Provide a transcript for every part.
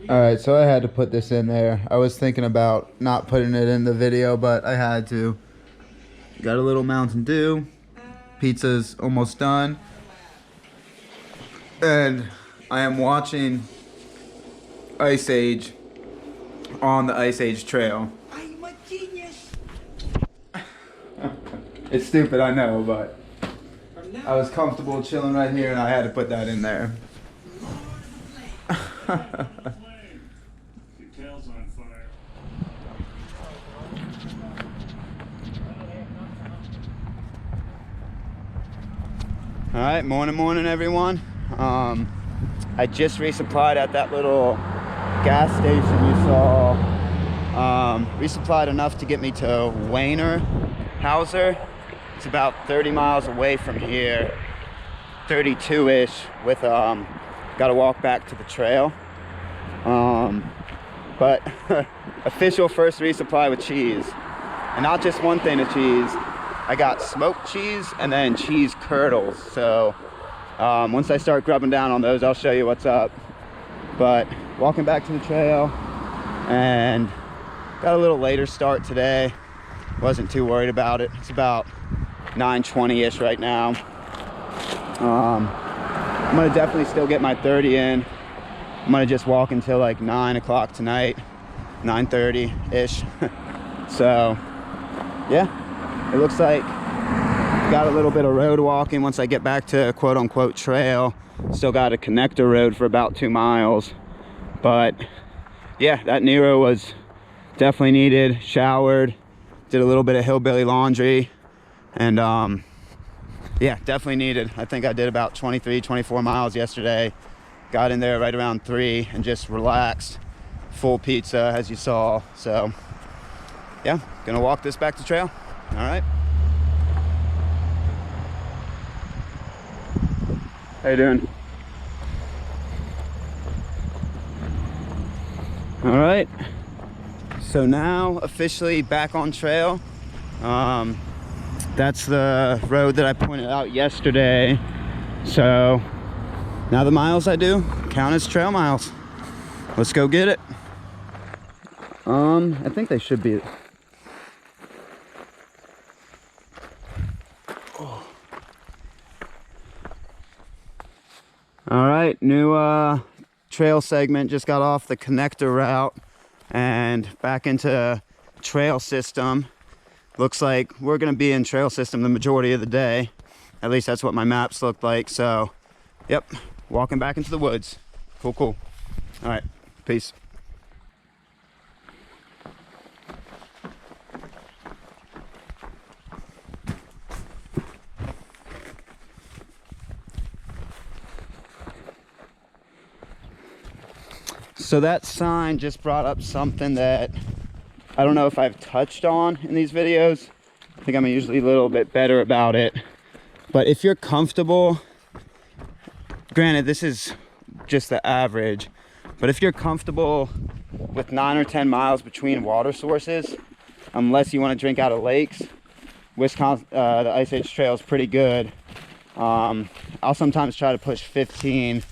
All right, so I had to put this in there. I was thinking about not putting it in the video, but I had to. Got a little Mountain Dew. Pizza's almost done. And I am watching Ice Age on the Ice Age Trail. I'm a genius. It's stupid, I know, but I was comfortable chilling right here and I had to put that in there. All right, morning everyone. I just resupplied at that little gas station you saw. Resupplied enough to get me to Wayner Hauser. It's about 30 miles away from here, 32-ish, with gotta walk back to the trail. But official first resupply with cheese, and not just one thing of cheese. I got smoked cheese and then cheese curdles. So once I start grubbing down on those, I'll show you what's up. But walking back to the trail, and got a little later start today. Wasn't too worried about it. It's about 9:20-ish right now. I'm gonna definitely still get my 30 in. I'm gonna just walk until like 9 o'clock tonight, 9:30-ish. So yeah, it looks like got a little bit of road walking once I get back to quote-unquote trail. Still got a connector road for about 2 miles. But yeah, that Nero was definitely needed. Showered, did a little bit of hillbilly laundry, and yeah, definitely needed. I think I did about 23, 24 miles yesterday. Got in there right around 3 and just relaxed. Full pizza, as you saw. So yeah, gonna walk this back to trail. All right. How you doing? All right. So now officially back on trail. That's the road that I pointed out yesterday. So now the miles I do count as trail miles. Let's go get it. I think they should be. Oh. All right, new trail segment. Just got off the connector route and back into trail system. Looks like we're gonna be in trail system the majority of the day. At least that's what my maps looked like. So yep, walking back into the woods. Cool. All right, peace. So that sign just brought up something that I don't know if I've touched on in these videos. I think I'm usually a little bit better about it. But if you're comfortable, granted this is just the average, but if you're comfortable with 9 or 10 miles between water sources, unless you want to drink out of lakes, Wisconsin, the Ice Age Trail is pretty good. I'll sometimes try to push 15,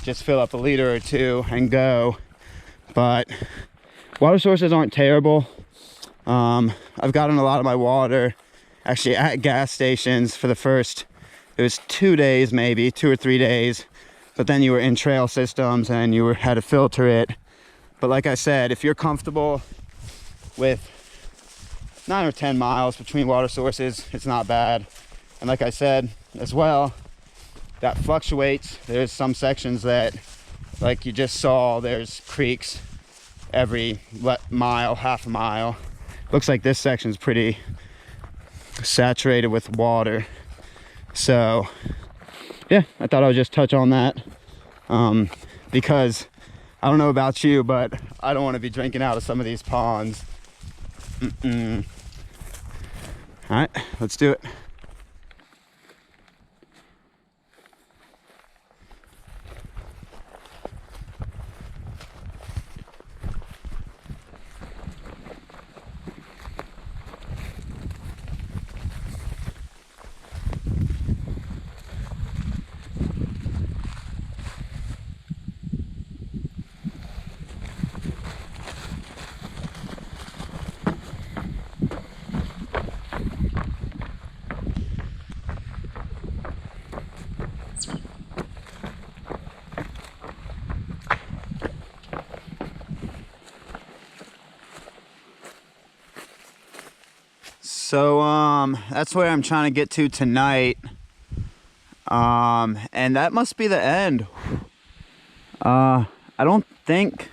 just fill up a liter or 2 and go. But water sources aren't terrible. I've gotten a lot of my water actually at gas stations for the first, it was 2 days, maybe 2 or 3 days, but then you were in trail systems and you had to filter it. But like I said, if you're comfortable with 9 or 10 miles between water sources, it's not bad. And like I said as well, that fluctuates. There's some sections that, like you just saw, there's creeks every mile, half a mile. Looks like this section's pretty saturated with water. So yeah, I thought I would just touch on that, because I don't know about you, but I don't want to be drinking out of some of these ponds. All right, let's do it. So that's where I'm trying to get to tonight. And that must be the end. I don't think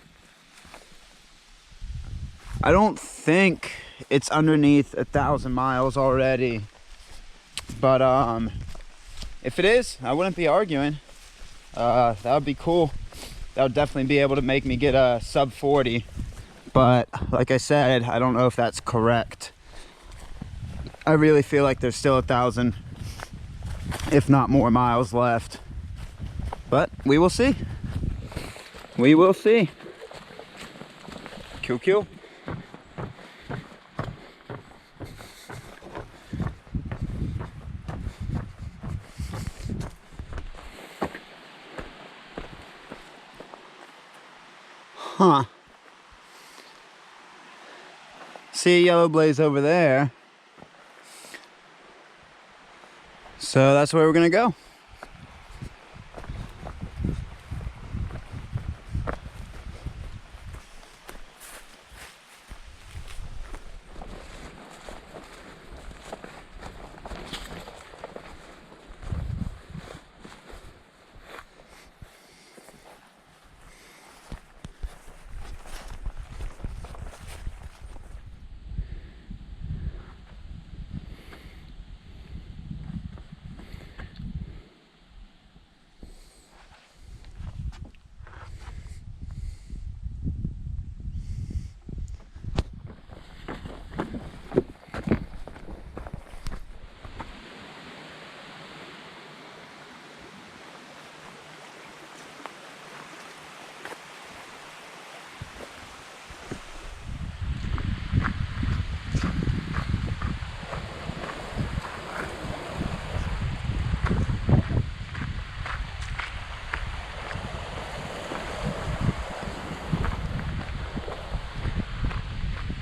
it's underneath 1,000 miles already. But if it is, I wouldn't be arguing. That would be cool. That would definitely be able to make me get a sub 40. But like I said, I don't know if that's correct. I really feel like there's still 1,000, if not more, miles left. But we will see. We will see. Cool. Huh. See a yellow blaze over there. So that's where we're gonna go.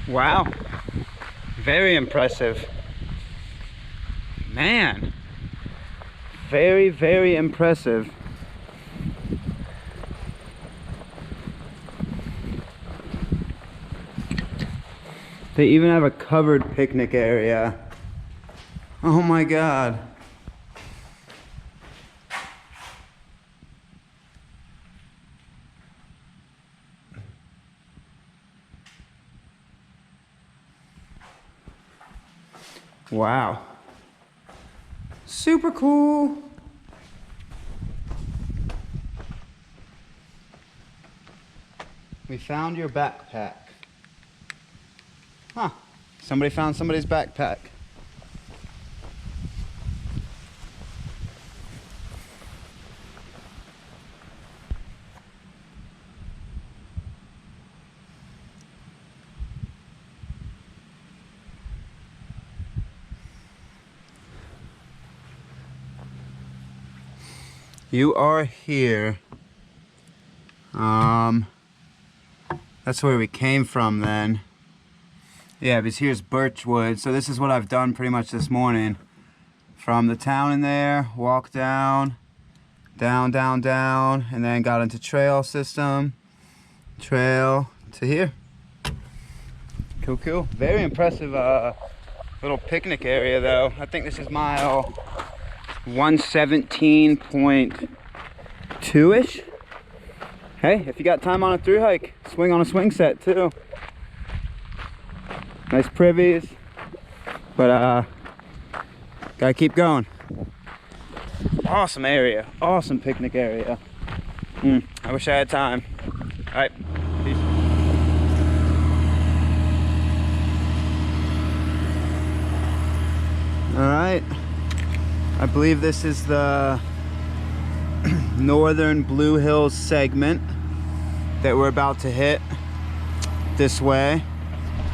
Wow, very impressive. Man, very impressive. They even have a covered picnic area. Oh my God. Wow. Super cool. We found your backpack. Huh. Somebody found somebody's backpack. You are here. That's where we came from then. Yeah, because here's Birchwood. So this is what I've done pretty much this morning. From the town in there, walk down, down, and then got into trail system, trail to here. Cool. Very impressive little picnic area though. I think this is mile 117.2-ish. Hey, if you got time on a through hike, swing on a swing set too. Nice privies, but gotta keep going. Awesome area, awesome picnic area. I wish I had time. All right, peace. All right, I believe this is the Northern Blue Hills segment that we're about to hit this way.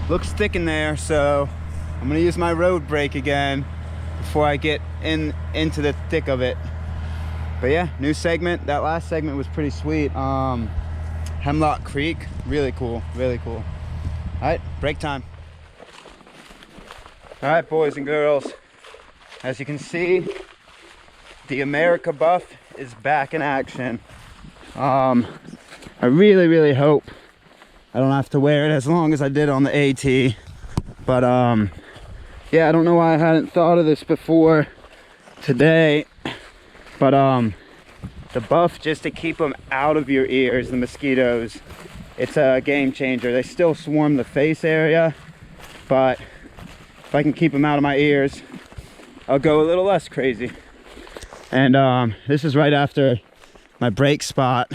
Looks thick in there, so I'm gonna use my road brake again before I get into the thick of it. But yeah, new segment. That last segment was pretty sweet. Hemlock Creek, really cool. All right, break time. All right, boys and girls, as you can see, the America buff is back in action. I really hope I don't have to wear it as long as I did on the AT, but Yeah, I don't know why I hadn't thought of this before today, but the buff just to keep them out of your ears, the mosquitoes, it's a game changer. They still swarm the face area, but if I can keep them out of my ears, I'll go a little less crazy. And this is right after my break spot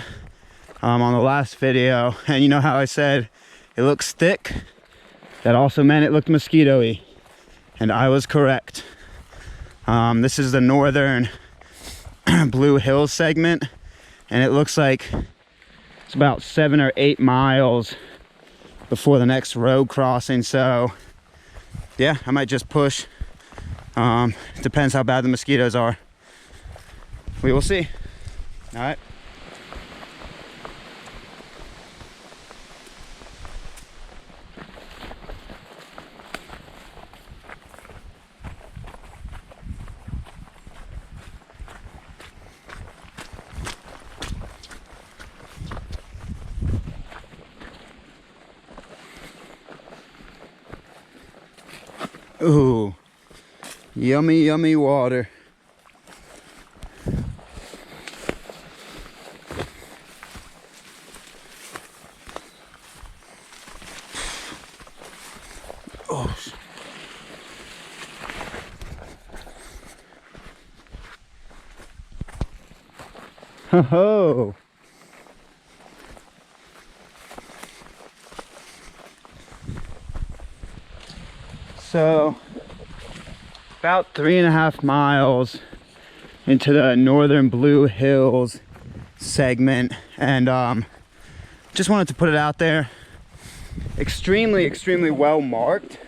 on the last video, and you know how I said it looks thick? That also meant it looked mosquito-y, and I was correct. This is the northern Blue Hills segment, and it looks like it's about 7 or 8 miles before the next road crossing. So yeah, I might just push. Depends how bad the mosquitoes are. We will see. All right. Ooh, yummy, yummy water. Oh. Ho-ho. So about 3.5 miles into the northern Blue Hills segment, and just wanted to put it out there. Extremely well marked,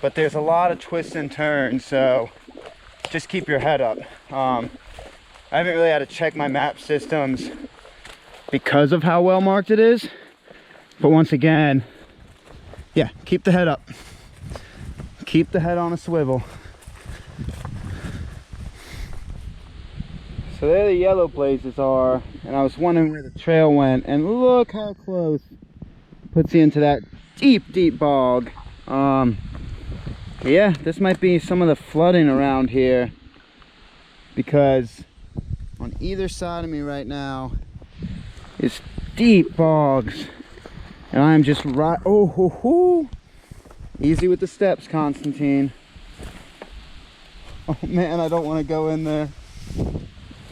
but there's a lot of twists and turns, so just keep your head up. I haven't really had to check my map systems because of how well marked it is, but once again, yeah, keep the head up. Keep the head on a swivel. So there the yellow places are, and I was wondering where the trail went, and look how close. Puts you into that deep bog. Yeah, this might be some of the flooding around here, because on either side of me right now is deep bogs, and I'm just right. Oh, ho, ho. Easy with the steps, Constantine. Oh man, I don't want to go in there.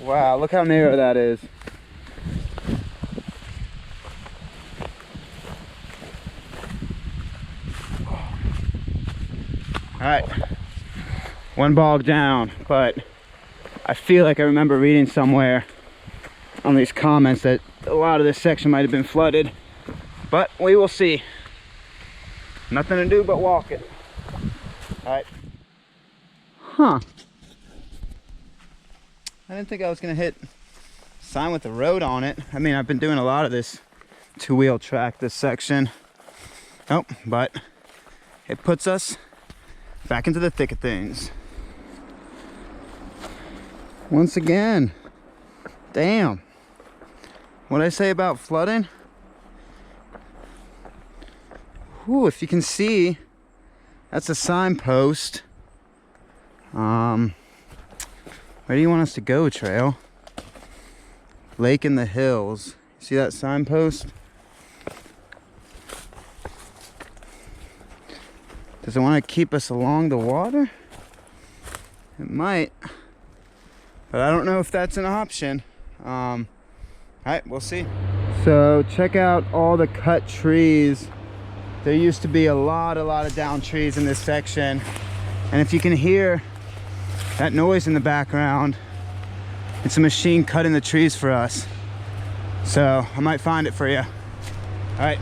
Wow, look how narrow that is. Alright, one bog down, but I feel like I remember reading somewhere on these comments that a lot of this section might have been flooded, but we will see. Nothing to do but walk it. Alright. Huh. I didn't think I was gonna hit a sign with the road on it. I mean, I've been doing a lot of this two-wheel track this section. Oh, but it puts us back into the thick of things. Once again. Damn. What'd I say about flooding? Ooh, if you can see, that's a signpost. Where do you want us to go, trail? Lake in the Hills. See that signpost? Does it want to keep us along the water? It might, but I don't know if that's an option. All right, we'll see. So check out all the cut trees. There used to be a lot of down trees in this section, and if you can hear that noise in the background, it's a machine cutting the trees for us. So I might find it for you. All right.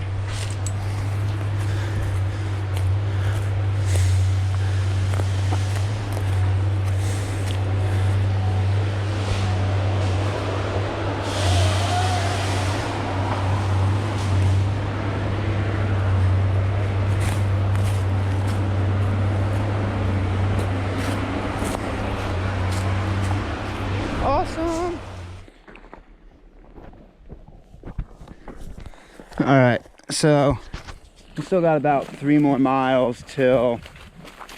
Awesome. All right, so we still got about 3 more miles till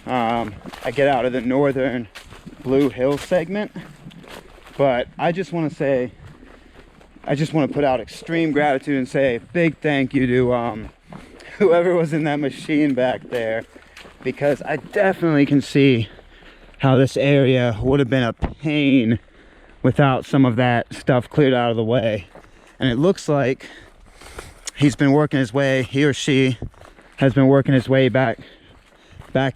I get out of the northern Blue Hill segment. But I just want to say, I just want to put out extreme gratitude and say big thank you to whoever was in that machine back there, because I definitely can see how this area would have been a pain without some of that stuff cleared out of the way. And it looks like he's been working his way, he or she has been working his way back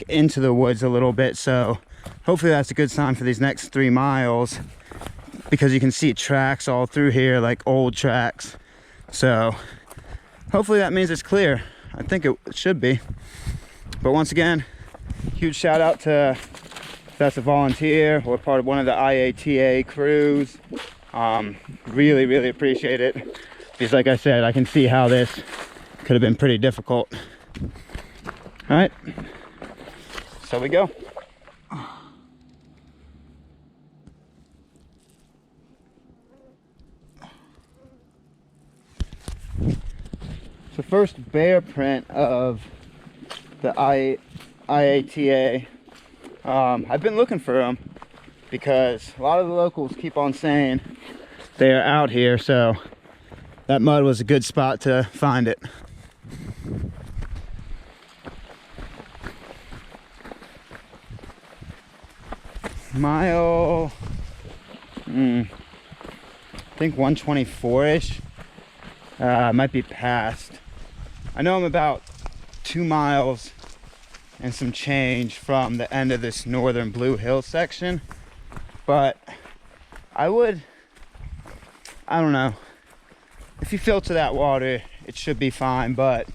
into the woods a little bit. So hopefully that's a good sign for these next 3 miles, because you can see tracks all through here, like old tracks. So hopefully that means it's clear. I think it should be. But once again, huge shout out to, if that's a volunteer or part of one of the IATA crews. Really, really appreciate it. Because like I said, I can see how this could have been pretty difficult. All right, so we go. So first bear print of the IATA. I've been looking for them because a lot of the locals keep on saying they're out here, so that mud was a good spot to find it. Mile, I think 124-ish. Might be past. I know I'm about 2 miles and some change from the end of this northern Blue Hill section, but I don't know, if you filter that water it should be fine, but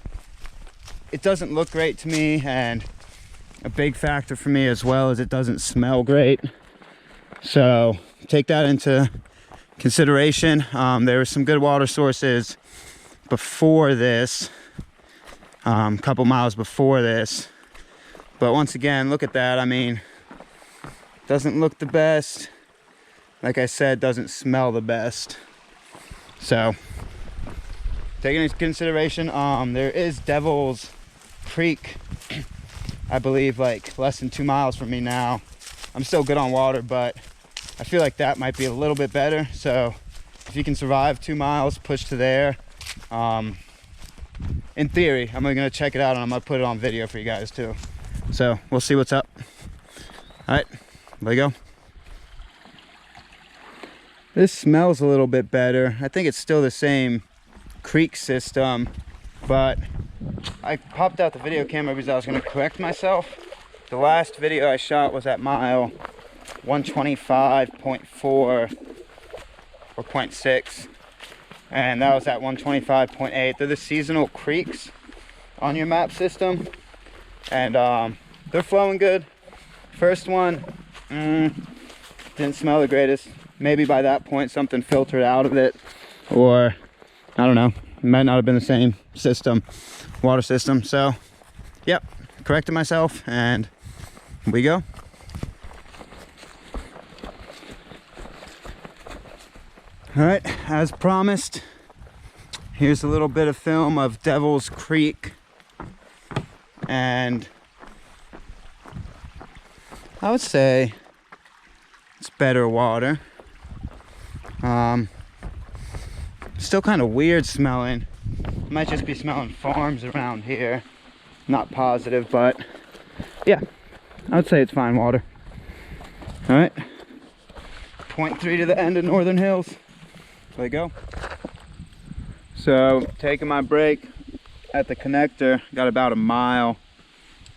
it doesn't look great to me, and a big factor for me as well is it doesn't smell great. So take that into consideration. There were some good water sources before this, a couple miles before this, but once again, look at that. I mean, doesn't look the best. Like I said, doesn't smell the best. So taking into consideration, there is Devil's Creek, I believe, like less than 2 miles from me now. I'm still good on water, but I feel like that might be a little bit better. So if you can survive 2 miles, push to there. In theory, I'm gonna check it out and I'm gonna put it on video for you guys too. So we'll see what's up. All right, there we go. This smells a little bit better. I think it's still the same creek system, but I popped out the video camera because I was gonna correct myself. The last video I shot was at mile 125.4 or 0.6, and that was at 125.8. They're the seasonal creeks on your map system, and they're flowing good. First one didn't smell the greatest. Maybe by that point something filtered out of it, or I don't know, it might not have been the same system, water system. So yep, corrected myself and here we go. All right, as promised, here's a little bit of film of Devil's Creek, and I would say it's better water. Still kind of weird smelling. Might just be smelling farms around here. Not positive, but yeah, I would say it's fine water. All right, 0.3 to the end of Northern Hills. There we go. So taking my break at the connector, got about a mile,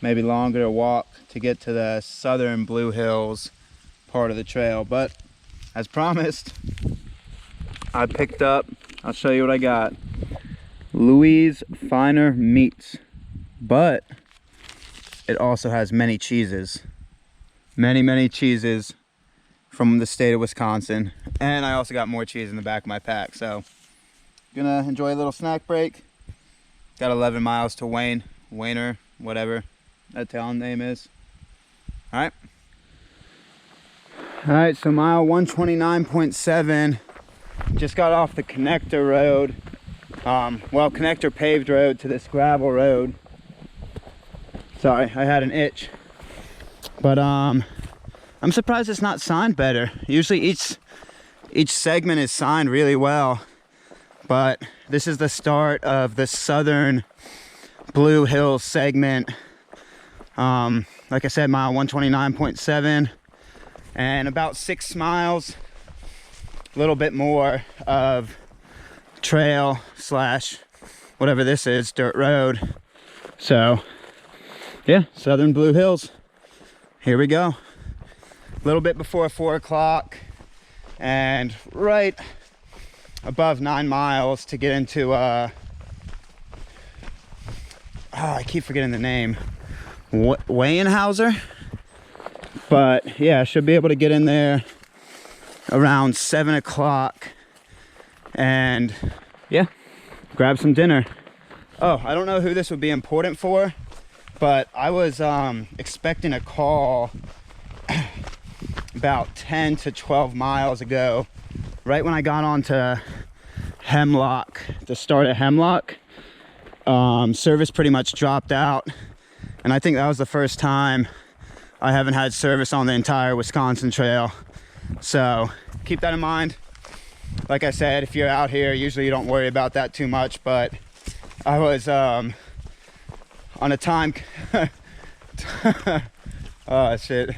maybe longer to walk to get to the southern Blue Hills part of the trail. But as promised, I picked up, I'll show you what I got, Louis Finer Meats, but it also has many cheeses, many cheeses from the state of Wisconsin, and I also got more cheese in the back of my pack. So gonna enjoy a little snack break. Got 11 miles to Wayner, whatever that town name is. All right, so mile 129.7, just got off the connector road, well, connector paved road to this gravel road. Sorry, I had an itch. But I'm surprised it's not signed better. Usually each segment is signed really well, but this is the start of the southern Blue Hills segment. Like I said, mile 129.7, and about 6 miles, a little bit more of trail slash whatever this is, dirt road. So yeah, southern Blue Hills, here we go. A little bit before 4 o'clock and right above 9 miles to get into I keep forgetting the name, Weyerhauser. But yeah, I should be able to get in there around 7 o'clock and yeah, grab some dinner. Oh, I don't know who this would be important for, but I was expecting a call about 10 to 12 miles ago, right when I got onto Hemlock, the start of Hemlock. Service pretty much dropped out, and I think that was the first time I haven't had service on the entire Wisconsin Trail. So keep that in mind. Like I said, if you're out here, usually you don't worry about that too much, but I was on a time oh shit,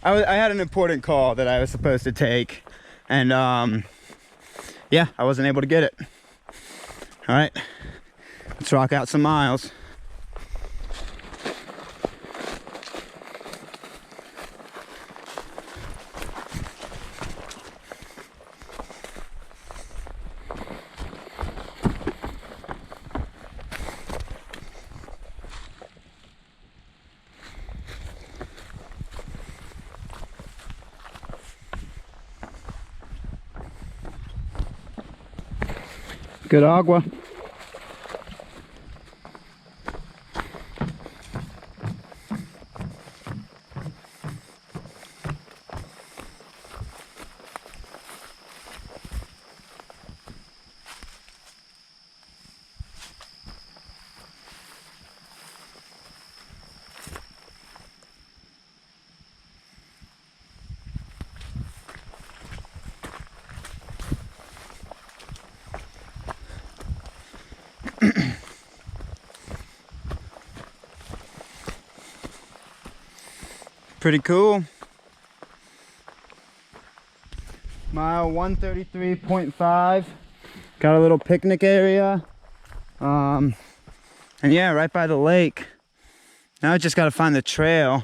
I had an important call that I was supposed to take, and yeah, I wasn't able to get it. All right, let's rock out some miles. Good agua. Pretty cool. Mile 133.5. Got a little picnic area. And yeah, right by the lake. Now I just gotta find the trail.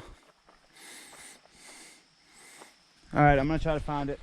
All right, I'm gonna try to find it.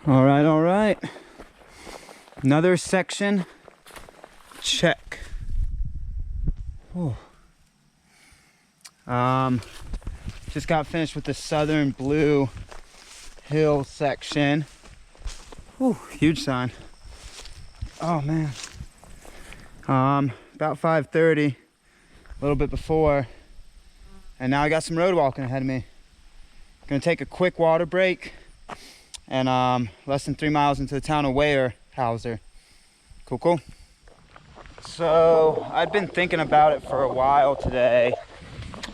All right. Another section. Check. Oh. Just got finished with the southern Blue Hill section. Whew, huge sign. Oh man. About 5:30. a little bit before, and now I got some road walking ahead of me. Gonna take a quick water break, and less than 3 miles into the town of Weyerhaeuser. Cool. So I've been thinking about it for a while today.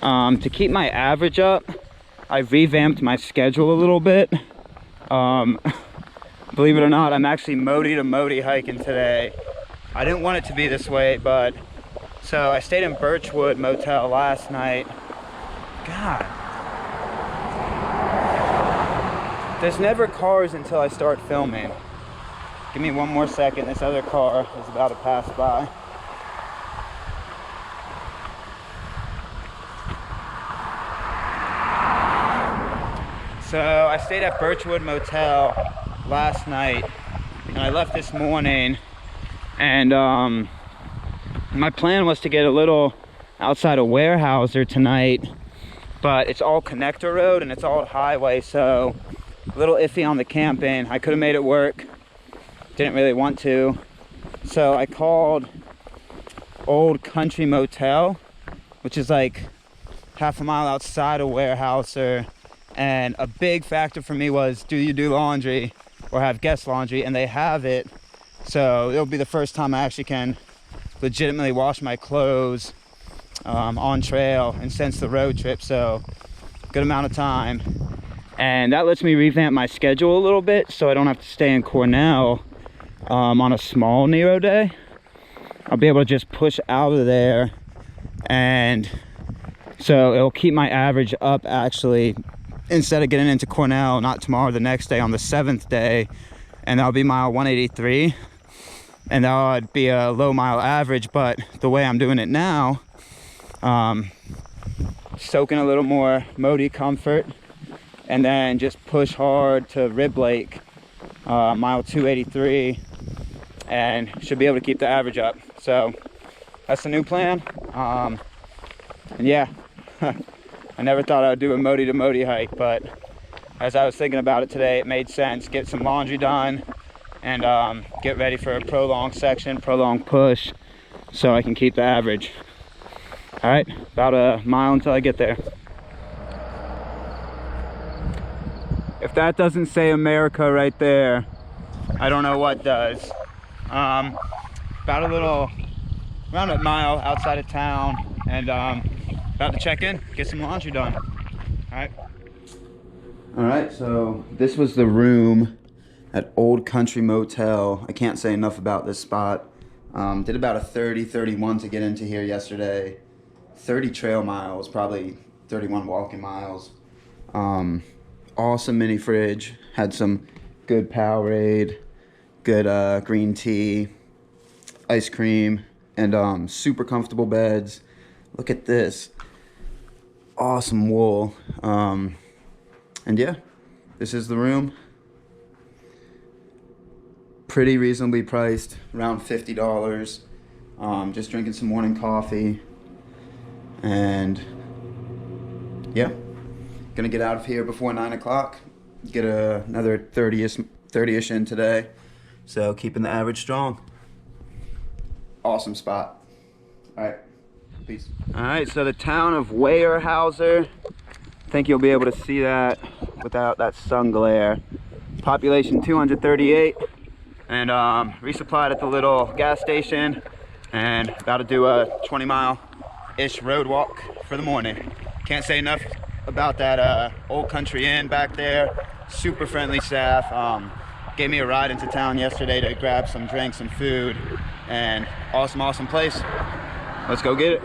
To keep my average up, I revamped my schedule a little bit. Believe it or not, I'm actually Modi to Modi hiking today. I didn't want it to be this way, but so I stayed in Birchwood Motel last night. God, there's never cars until I start filming. Give me one more second. This other car is about to pass by. So I stayed at Birchwood Motel last night, and I left this morning, and my plan was to get a little outside of Weyerhaeuser tonight, but it's all connector road and it's all highway, so a little iffy on the camping. I could have made it work, didn't really want to, so I called Old Country Motel, which is like half a mile outside of Weyerhaeuser. And a big factor for me was, do you do laundry or have guest laundry? And they have it, so it'll be the first time I actually can legitimately wash my clothes on trail and since the road trip, so good amount of time. And that lets me revamp my schedule a little bit, so I don't have to stay in Cornell on a small Nero day. I'll be able to just push out of there, and so it'll keep my average up actually. Instead of getting into Cornell, not tomorrow, the next day on the 7th day, and that'll be mile 183, and that would be a low mile average. But the way I'm doing it now, soaking a little more Modi comfort, and then just push hard to Rib Lake, mile 283, and should be able to keep the average up. So that's the new plan. And yeah. I never thought I would do a Modi to Modi hike, but as I was thinking about it today, it made sense. Get some laundry done and get ready for a prolonged section, prolonged push, so I can keep the average. All right, about a mile until I get there. If that doesn't say America right there, I don't know what does. About around a mile outside of town, and about to check in, get some laundry done. All right, so this was the room at Old Country Motel. I can't say enough about this spot. Did about a 31 to get into here yesterday. 30 trail miles, probably 31 walking miles. Awesome mini fridge. Had some good Powerade, good green tea, ice cream, and super comfortable beds. Look at this. Awesome wool. And yeah, this is the room. Pretty reasonably priced, around $50. Just drinking some morning coffee, and yeah, gonna get out of here before 9 o'clock. Get another 30ish in today, so keeping the average strong. Awesome spot. All right. Peace. All right, so the town of Weyerhaeuser. I think you'll be able to see that without that sun glare. Population 238, and resupplied at the little gas station, and about to do a 20-mile-ish road walk for the morning. Can't say enough about that Old Country Inn back there. Super friendly staff. Gave me a ride into town yesterday to grab some drinks and food, and awesome place. Let's go get it.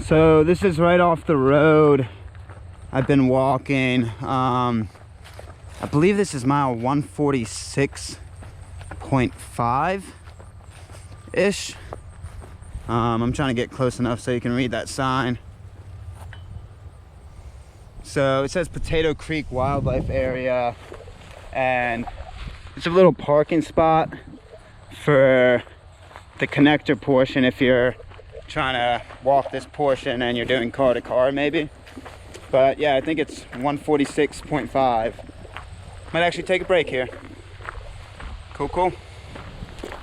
So this is right off the road I've been walking. I believe this is mile 146.5-ish. I'm trying to get close enough so you can read that sign. So it says Potato Creek Wildlife Area, and it's a little parking spot for the connector portion if you're trying to walk this portion and you're doing car to car maybe. But yeah, I think it's 146.5. Might actually take a break here. Cool.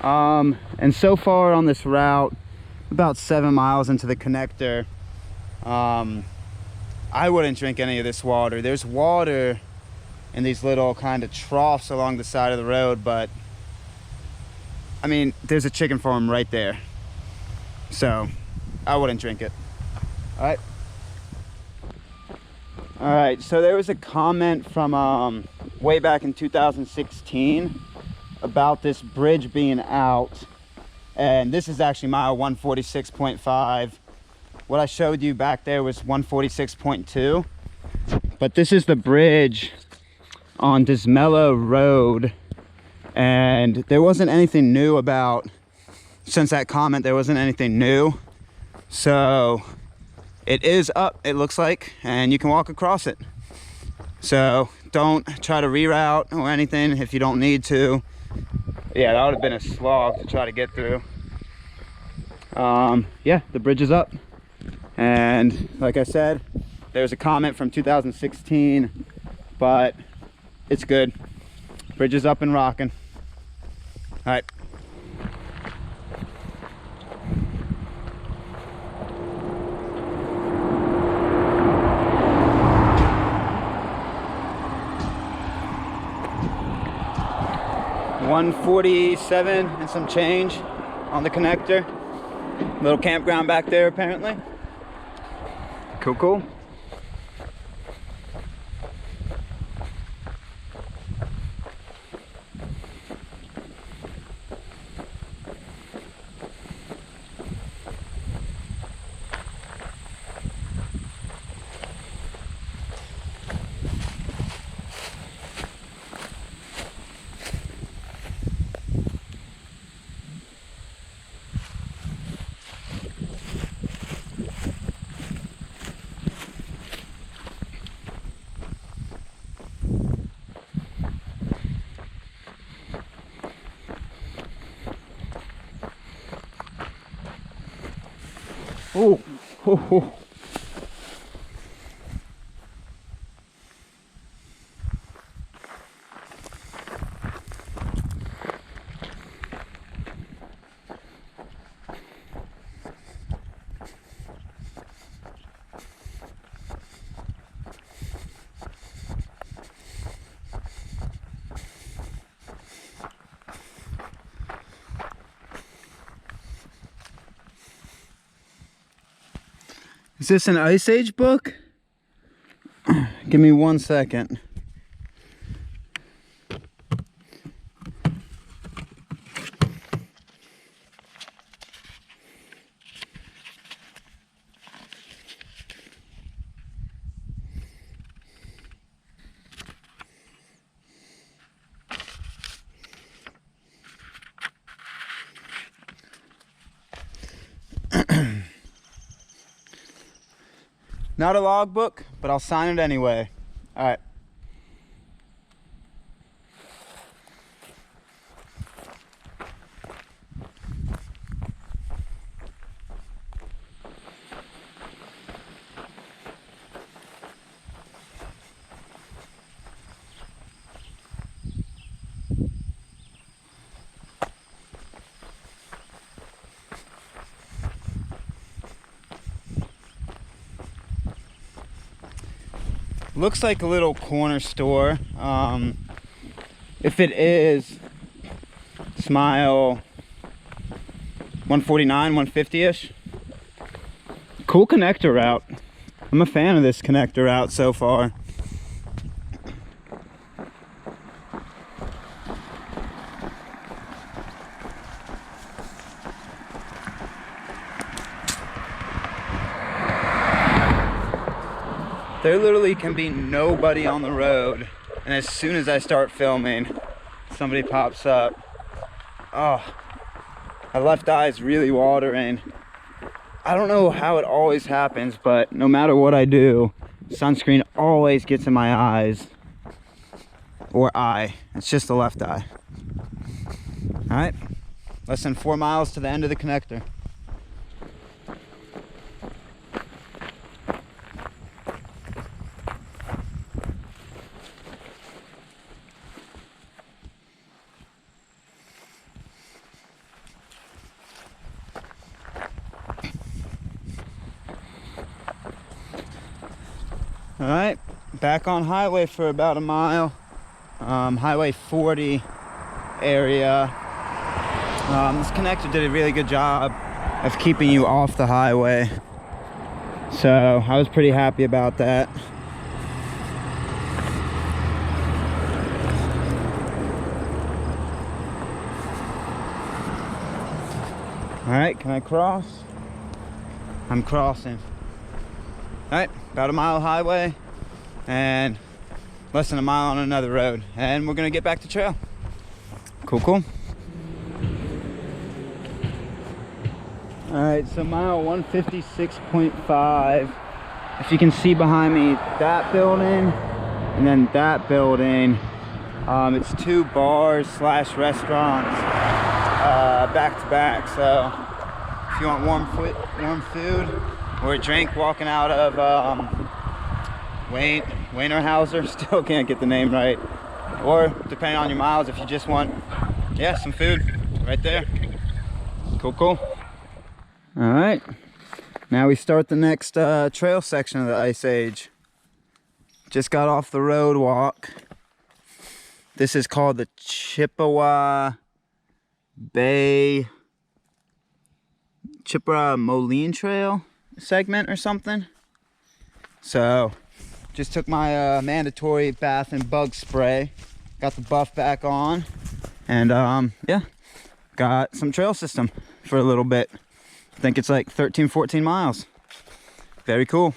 And so far on this route, about 7 miles into the connector, I wouldn't drink any of this water. There's water in these little kind of troughs along the side of the road, but I mean, there's a chicken farm right there, so I wouldn't drink it. All right, so there was a comment from way back in 2016 about this bridge being out, and this is actually mile 146.5. What I showed you back there was 146.2, but this is the bridge on Dismello Road, and there wasn't anything new about, since that comment, there wasn't anything new. So it is up, it looks like, and you can walk across it. So don't try to reroute or anything if you don't need to. Yeah, that would have been a slog to try to get through. Yeah, the bridge is up. And like I said, there's a comment from 2016, but it's good. Bridge is up and rocking. All right. $147 and some change on the connector. Little campground back there apparently. Cool. Oh. Is this an Ice Age book? Give me 1 second. Not a logbook, but I'll sign it anyway. All right. Looks like a little corner store. If it is, smile 149, 150-ish. Cool connector route. I'm a fan of this connector route so far. There literally can be nobody on the road, and as soon as I start filming, somebody pops up. Oh, my left eye is really watering. I don't know how it always happens, but no matter what I do, Sunscreen always gets in my eyes, or eye. It's just the left eye. All right, less than 4 miles to the end of the connector. All right, back on highway for about a mile. Highway 40 area. This connector did a really good job of keeping you off the highway, so I was pretty happy about that. All right, can I cross? I'm crossing. All right, about a mile highway and less than a mile on another road, and we're gonna get back to trail. Cool. All right, so mile 156.5. If you can see behind me, that building and then that building, it's 2 bars slash restaurants back to back. So if you want warm food or a drink walking out of Windrider, still can't get the name right, or depending on your miles, if you just want some food right there. Cool. All right, now we start the next trail section of the Ice Age. Just got off the road walk. This is called the Chippewa Moline Trail segment or something. So just took my mandatory bath and bug spray, got the buff back on, and yeah, got some trail system for a little bit. I think it's like 13-14 miles. Very cool.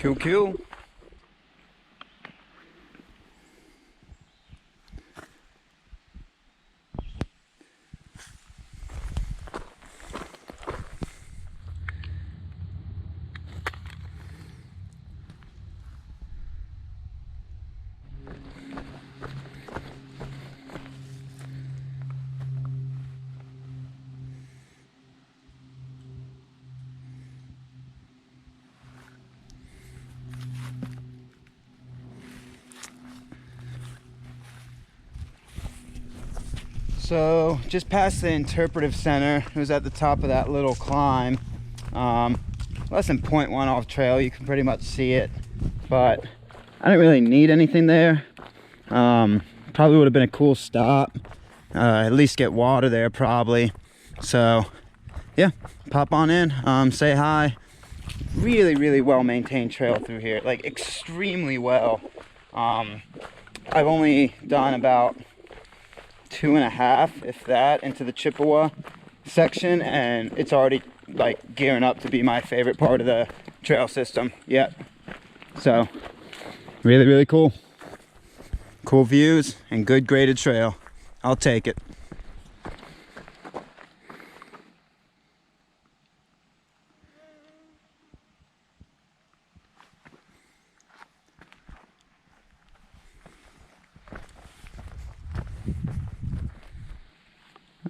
Cool. So just past the interpretive center, it was at the top of that little climb. Less than 0.1 off trail, you can pretty much see it, but I didn't really need anything there. Probably would have been a cool stop, at least get water there probably. So yeah, pop on in, say hi. Really well maintained trail through here, like extremely well. I've only done about 2.5, if that, into the Chippewa section, and it's already like gearing up to be my favorite part of the trail system yet. So Really, really cool. Cool views and good graded trail. I'll take it.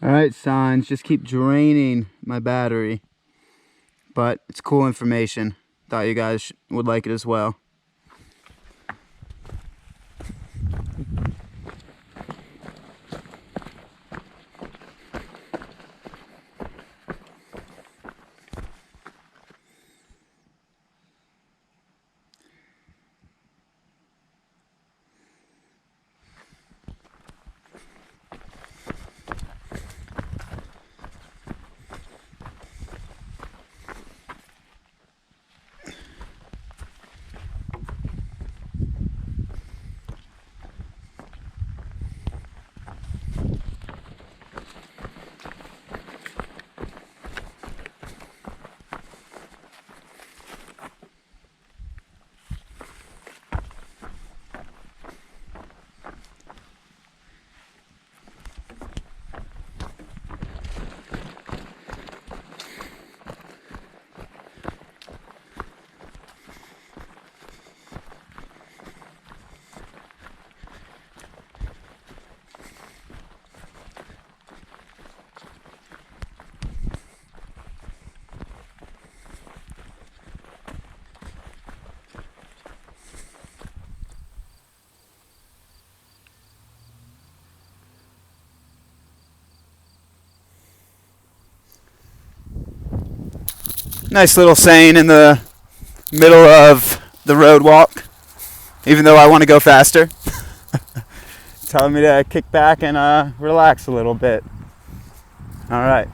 All right, signs, just keep draining my battery. But it's cool information. Thought you guys would like it as well. Nice little saying in the middle of the road walk, even though I want to go faster. Telling me to kick back and relax a little bit. All right.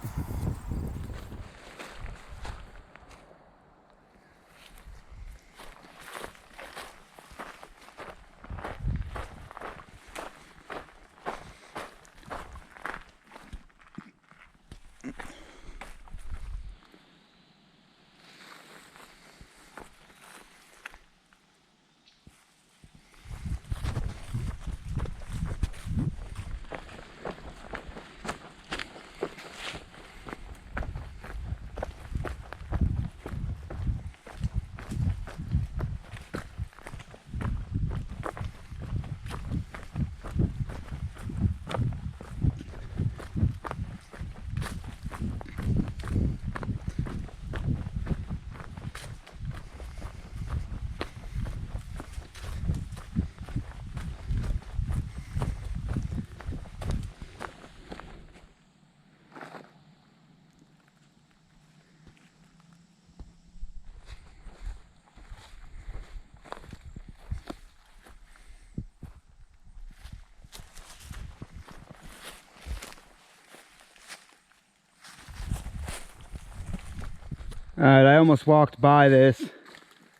All right, I almost walked by this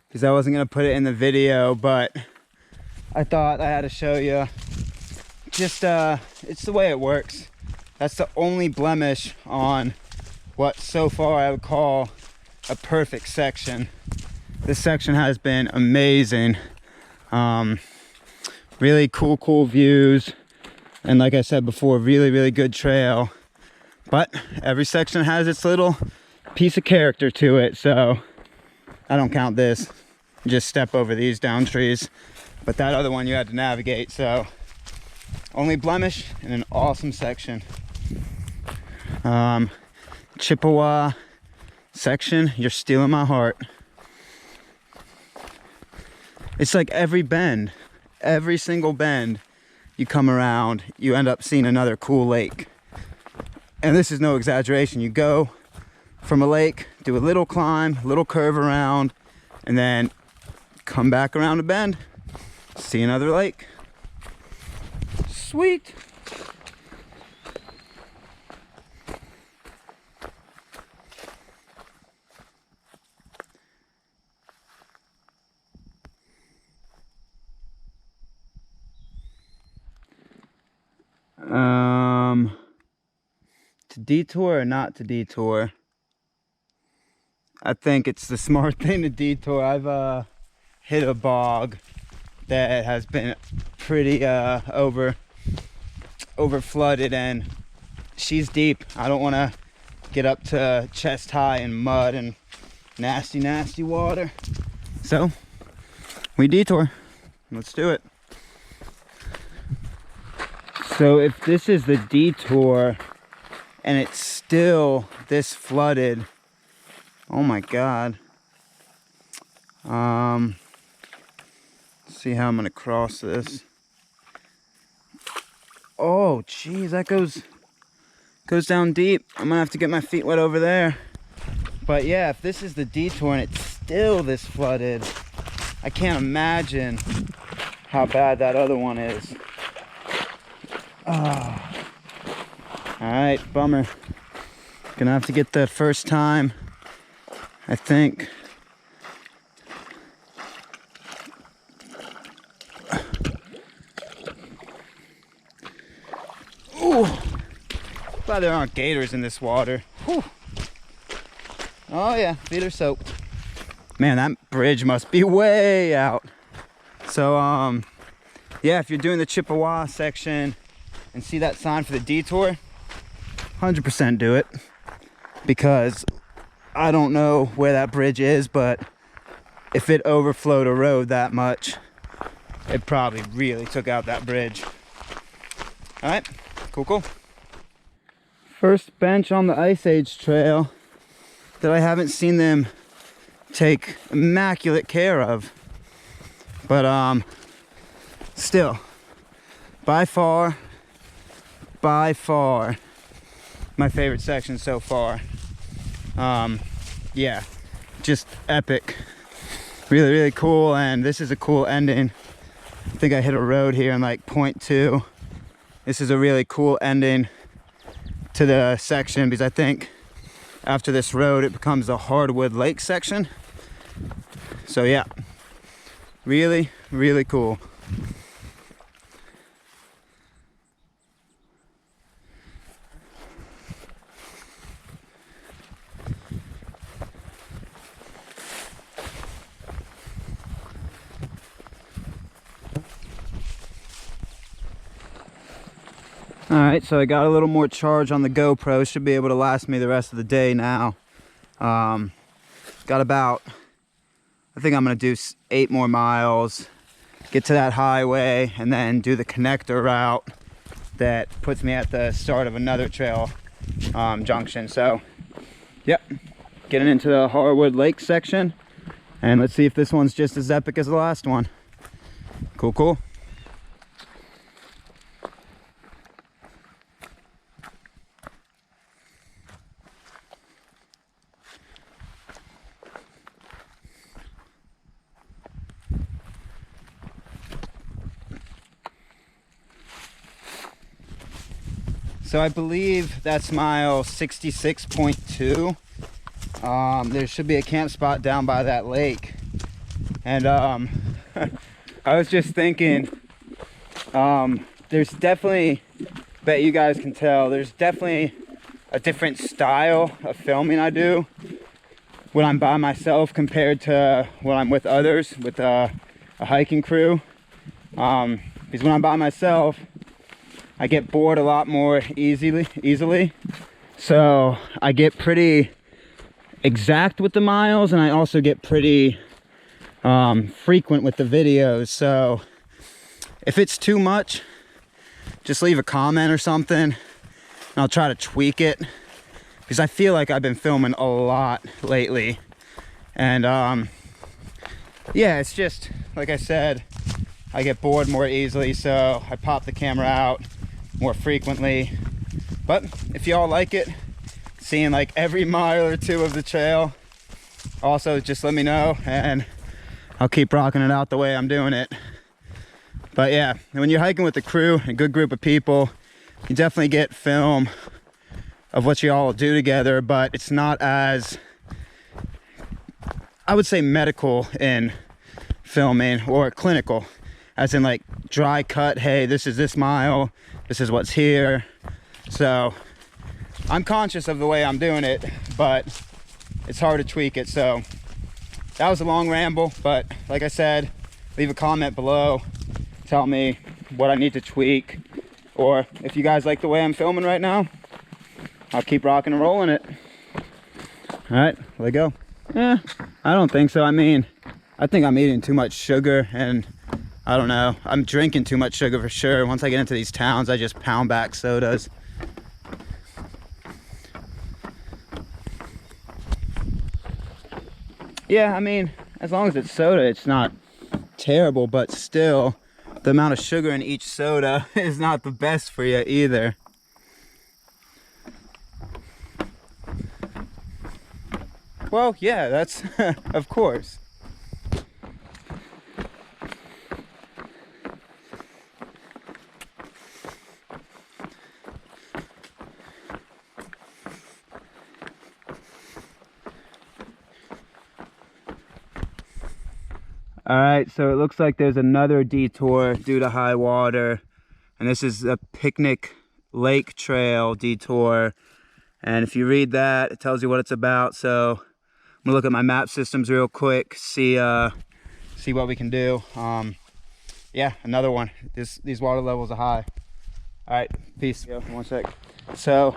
because I wasn't gonna put it in the video, but I thought I had to show you. Just, it's the way it works. That's the only blemish on what so far I would call a perfect section. This section has been amazing. Really cool views. And like I said before, really good trail. But every section has its little piece of character to it, so I don't count this. Just step over these down trees, but that other one you had to navigate. So only blemish in an awesome section. Chippewa section, you're stealing my heart. It's like every bend, every single bend you come around, you end up seeing another cool lake. And this is no exaggeration. You go from a lake, do a little climb, a little curve around, and then come back around a bend, see another lake. Sweet. To detour or not to detour? I think it's the smart thing to detour. I've hit a bog that has been pretty over flooded, and she's deep. I don't want to get up to chest high in mud and nasty water, so we detour. Let's do it. So if this is the detour and it's still this flooded, oh my god. Let's see how I'm gonna cross this. Oh geez, that goes down deep. I'm gonna have to get my feet wet over there. But yeah, if this is the detour and it's still this flooded, I can't imagine how bad that other one is. Oh. Alright, bummer. Gonna have to get the first time, I think. Ooh. Glad there aren't gators in this water. Whew. Oh yeah, feet are soaked. Man, that bridge must be way out. So yeah, if you're doing the Chippewa section and see that sign for the detour, 100% do it, because I don't know where that bridge is, but if it overflowed a road that much, it probably really took out that bridge. All right, cool. First bench on the Ice Age trail that I haven't seen them take immaculate care of, but still, by far my favorite section so far. Yeah, just epic, really cool. And this is a cool ending. I think I hit a road here in like 0.2. This is a really cool ending to the section, because I think after this road it becomes a hardwood lake section. So yeah, really cool. Alright, so I got a little more charge on the GoPro. Should be able to last me the rest of the day now. Got about, I think I'm going to do 8 more miles, get to that highway, and then do the connector route that puts me at the start of another trail junction. So, yep, getting into the Hardwood Lake section, and let's see if this one's just as epic as the last one. Cool. So I believe that's mile 66.2. There should be a camp spot down by that lake. And I was just thinking, there's definitely, bet you guys can tell, there's definitely a different style of filming I do when I'm by myself compared to when I'm with others, with a hiking crew. Because when I'm by myself, I get bored a lot more easily. So I get pretty exact with the miles, and I also get pretty frequent with the videos. So if it's too much, just leave a comment or something, and I'll try to tweak it, because I feel like I've been filming a lot lately. And yeah, it's just, like I said, I get bored more easily, so I pop the camera out more frequently. But if y'all like it, seeing like every mile or two of the trail, also just let me know and I'll keep rocking it out the way I'm doing it. But yeah, when you're hiking with a crew, a good group of people, you definitely get film of what you all do together, but it's not as, I would say, medical in filming, or clinical, as in like dry cut, hey, this is this mile, this is what's here. So I'm conscious of the way I'm doing it, but it's hard to tweak it. So that was a long ramble, but like I said, leave a comment below. Tell me what I need to tweak. Or if you guys like the way I'm filming right now, I'll keep rocking and rolling it. All right, let go. I don't think so. I mean, I think I'm eating too much sugar, and I don't know. I'm drinking too much sugar for sure. Once I get into these towns, I just pound back sodas. Yeah, I mean, as long as it's soda, it's not terrible, but still, the amount of sugar in each soda is not the best for you either. Well, yeah, that's, of course. All right, so it looks like there's another detour due to high water, and this is a Picnic Lake Trail detour. And if you read that, it tells you what it's about. So I'm gonna look at my map systems real quick, see what we can do. Yeah, another one. These water levels are high. All right, peace. Yo, 1 sec. So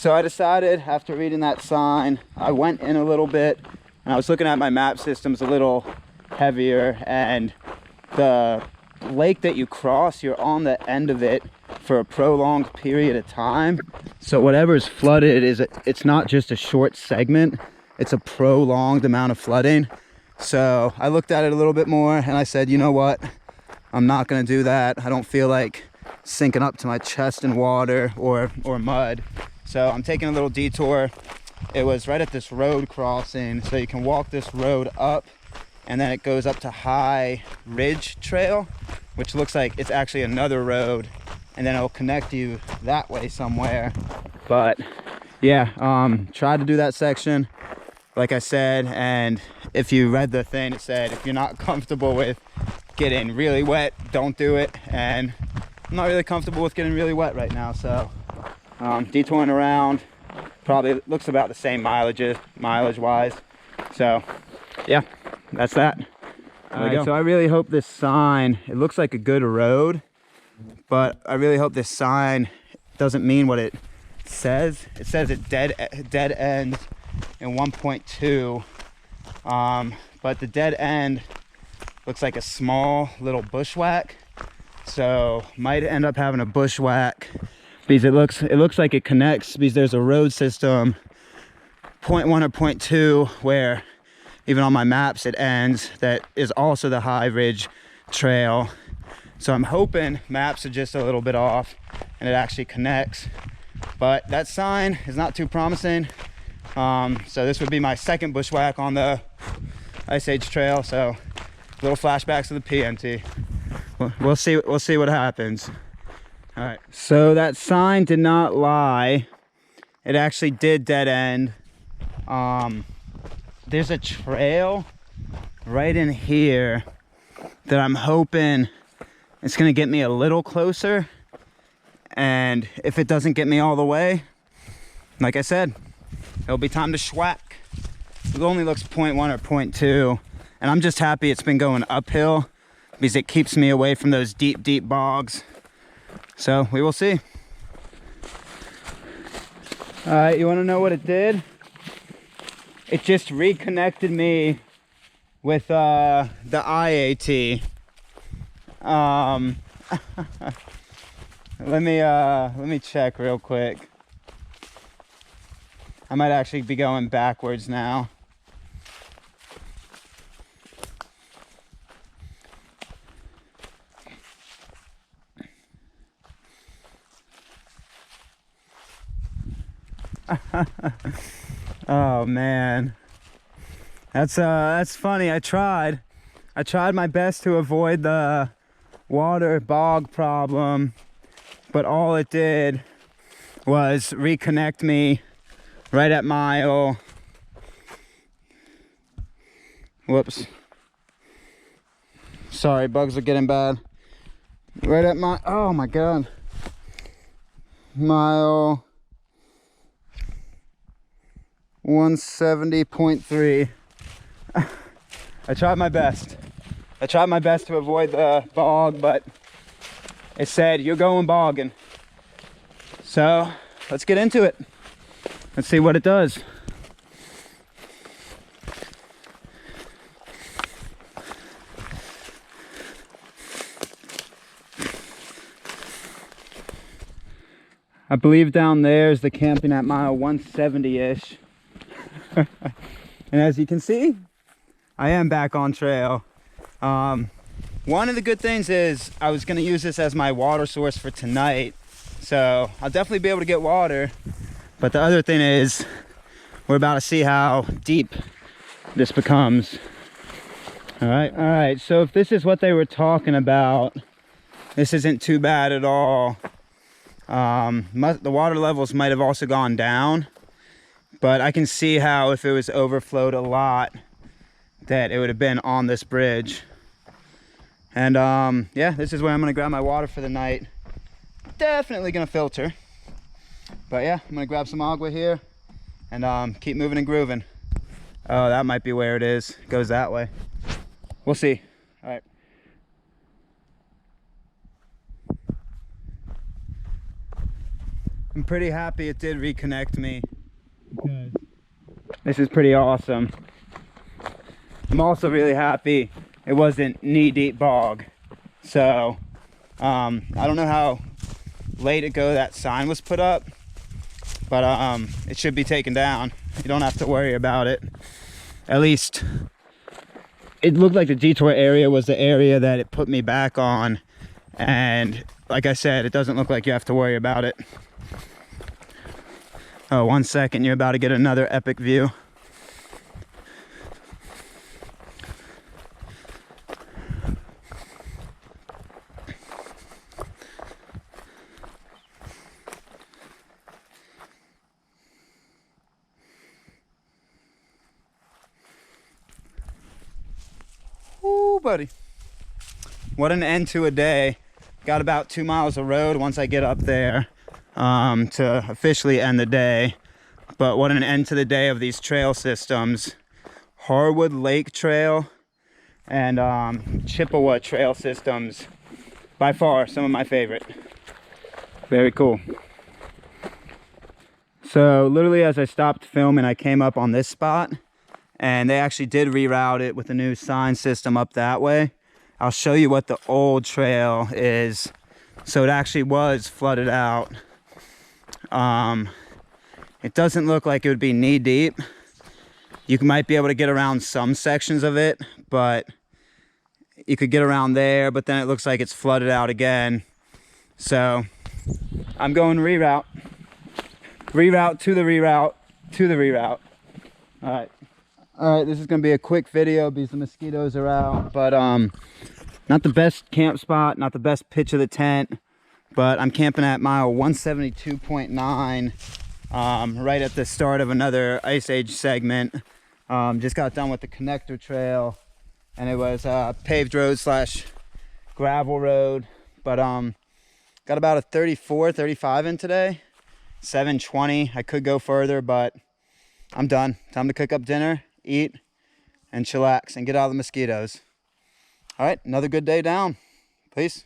I decided after reading that sign, I went in a little bit, and I was looking at my map systems a little heavier, and the lake that you cross, you're on the end of it for a prolonged period of time. So whatever's flooded it's not just a short segment, it's a prolonged amount of flooding. So I looked at it a little bit more, and I said, you know what, I'm not gonna do that. I don't feel like sinking up to my chest in water or mud. So I'm taking a little detour. It was right at this road crossing, so you can walk this road up, and then it goes up to High Ridge Trail, which looks like it's actually another road, and then it'll connect you that way somewhere. But yeah, tried to do that section, like I said, and if you read the thing, it said if you're not comfortable with getting really wet, don't do it. And I'm not really comfortable with getting really wet right now, so detouring around. Probably looks about the same mileage wise. So yeah, that's that. All right, so I really hope this sign, it looks like a good road, but I really hope this sign doesn't mean what it says. It says it dead ends in 1.2, but the dead end looks like a small little bushwhack, so might end up having a bushwhack because it looks like it connects, because there's a road system 0.1 or 0.2 where even on my maps it ends, that is also the High Ridge Trail. So I'm hoping maps are just a little bit off and it actually connects, but that sign is not too promising. So this would be my second bushwhack on the Ice Age Trail, so little flashbacks to the PMT. We'll see what happens. All right, so that sign did not lie. It actually did dead end. There's a trail right in here that I'm hoping it's gonna get me a little closer, and if it doesn't get me all the way, like I said, it'll be time to schwack. It only looks 0.1 or 0.2, and I'm just happy it's been going uphill because it keeps me away from those deep bogs. So we will see. All right, you want to know what it did? It just reconnected me with the IAT. Let me check real quick. I might actually be going backwards now. Oh man, that's funny. I tried my best to avoid the water bog problem, but all it did was reconnect me right at mile, whoops, sorry, bugs are getting bad, right at my, oh my god, mile 170.3. I tried my best. I tried my best to avoid the bog, but it said you're going bogging. So let's get into it. Let's see what it does. I believe down there is the camping at mile 170-ish. And as you can see, I am back on trail. One of the good things is I was gonna use this as my water source for tonight. So I'll definitely be able to get water. But the other thing is, we're about to see how deep this becomes. All right, so if this is what they were talking about, this isn't too bad at all. The water levels might have also gone down, but I can see how if it was overflowed a lot, that it would have been on this bridge. And yeah, this is where I'm gonna grab my water for the night. Definitely gonna filter, but yeah, I'm gonna grab some agua here and keep moving and grooving. Oh, that might be where it is. It goes that way. We'll see. All right. I'm pretty happy it did reconnect me, because this is pretty awesome. I'm also really happy it wasn't knee-deep bog. So I don't know how late ago that sign was put up, but it should be taken down. You don't have to worry about it. At least it looked like the detour area was the area that it put me back on, and like I said, it doesn't look like you have to worry about it. Oh, 1 second, you're about to get another epic view. Ooh, buddy. What an end to a day. Got about 2 miles of road once I get up there to officially end the day. But what an end to the day of these trail systems. Harwood Lake Trail and Chippewa Trail systems. By far, some of my favorite. Very cool. So literally as I stopped filming, I came up on this spot, and they actually did reroute it with a new sign system up that way. I'll show you what the old trail is. So it actually was flooded out. It doesn't look like it would be knee deep. You might be able to get around some sections of it, but you could get around there, but then it looks like it's flooded out again. So I'm going reroute. Reroute to the reroute to the reroute. All right, this is gonna be a quick video because the mosquitoes are out, but not the best camp spot, not the best pitch of the tent, but I'm camping at mile 172.9, right at the start of another Ice Age segment. Just got done with the connector trail, and it was paved road slash gravel road, but got about a 34, 35 in today. 720. I could go further, but I'm done. Time to cook up dinner, eat, and chillax and get out of the mosquitoes. All right, another good day down. Peace.